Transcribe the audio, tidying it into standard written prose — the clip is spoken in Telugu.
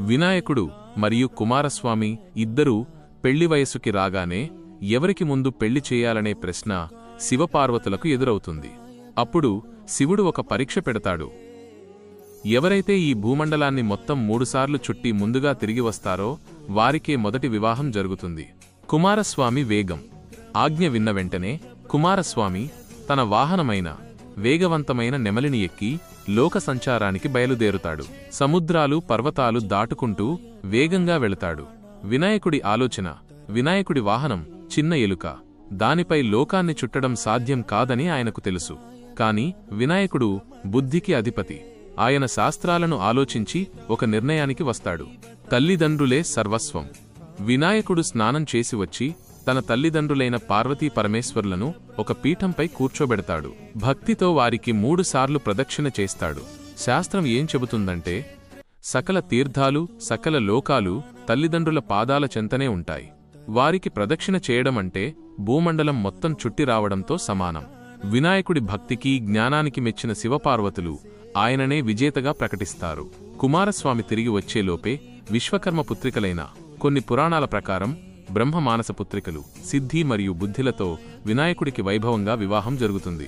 వినాయకుడు మరియు కుమారస్వామి ఇద్దరూ పెళ్లి వయస్సుకి రాగానే ఎవరికి ముందు పెళ్లి చేయాలనే ప్రశ్న శివపార్వతులకు ఎదురవుతుంది. అప్పుడు శివుడు ఒక పరీక్ష పెడతాడు. ఎవరైతే ఈ భూమండలాన్ని మొత్తం 3 సార్లు చుట్టి ముందుగా తిరిగి వస్తారో వారికే మొదటి వివాహం జరుగుతుంది. కుమారస్వామి వేగం. ఆజ్ఞ విన్న వెంటనే కుమారస్వామి తన వాహనమైన వేగవంతమైన నెమలిని ఎక్కి లోక సంచారానికి బయలుదేరుతాడు. సముద్రాలు పర్వతాలు దాటుకుంటూ వేగంగా వెళతాడు. వినాయకుడి ఆలోచన, వినాయకుడి వాహనం చిన్న ఎలుక, దానిపై లోకాన్ని చుట్టడం సాధ్యం కాదని ఆయనకు తెలుసు. కాని వినాయకుడు బుద్ధికి అధిపతి. ఆయన శాస్త్రాలను ఆలోచించి ఒక నిర్ణయానికి వస్తాడు. తల్లిదండ్రులే సర్వస్వం. వినాయకుడు స్నానం చేసి వచ్చి తన తల్లిదండ్రులైన పార్వతీ పరమేశ్వరులను ఒక పీఠంపై కూర్చోబెడతాడు. భక్తితో వారికి 3 సార్లు ప్రదక్షిణ చేస్తాడు. శాస్త్రం ఏం చెబుతుందంటే, సకల తీర్థాలు సకల లోకాలు తల్లిదండ్రుల పాదాల చెంతనే ఉంటాయి. వారికి ప్రదక్షిణ చేయడమంటే భూమండలం మొత్తం చుట్టి రావడంతో సమానం. వినాయకుడి భక్తికి జ్ఞానానికి మెచ్చిన శివపార్వతులు ఆయననే విజేతగా ప్రకటిస్తారు. కుమారస్వామి తిరిగి వచ్చేలోపే విశ్వకర్మ పుత్రికలైన కొన్ని పురాణాల ప్రకారం బ్రహ్మ మానస పుత్రికలు సిద్ధి మరియు బుద్ధిలతో వినాయకుడికి వైభవంగా వివాహం జరుగుతుంది.